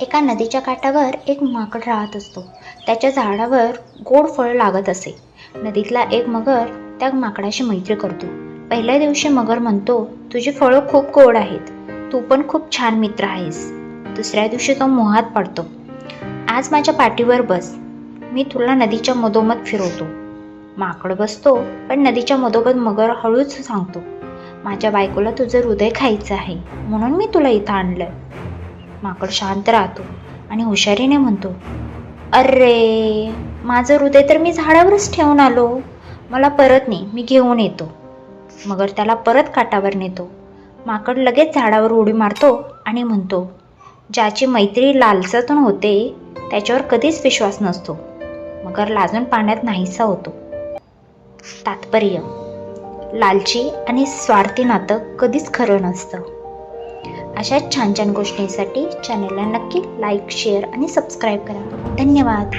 एका नदीच्या काठावर एक माकड राहत असतो. त्याच्या झाडावर गोड फळ लागत असे. नदीतला एक मगर त्या माकडाशी मैत्री करतो. पहिल्या दिवशी मगर म्हणतो, तुझी फळं खूप गोड आहेत, तू पण खूप छान मित्र आहेस. दुसऱ्या दिवशी तो मोहात पडतो, आज माझ्या पाठीवर बस, मी तुला नदीच्या मधोमध फिरवतो. माकड बसतो, पण नदीच्या मधोमध मगर हळूच सांगतो, माझ्या बायकोला तुझं हृदय खायचं आहे, म्हणून मी तुला इथं आणलंय. माकड शांत राहतो आणि हुशारीने म्हणतो, अरे माझं हृदय तर मी झाडावरच ठेवून आलो, मला परत नाही, मी घेऊन येतो. मगर त्याला परत काठावर नेतो. माकड लगेच झाडावर उडी मारतो आणि म्हणतो, ज्याची मैत्री लालसातून होते त्याच्यावर कधीच विश्वास नसतो. मगर लाजून पाण्यात नाहीसा होतो. तात्पर्य, लालची आणि स्वार्थी नातं कधीच खरं नसतं. अशाच छान छान गोष्टींसाठी चॅनलला नक्की लाईक, शेअर आणि सबस्क्राईब करा. धन्यवाद.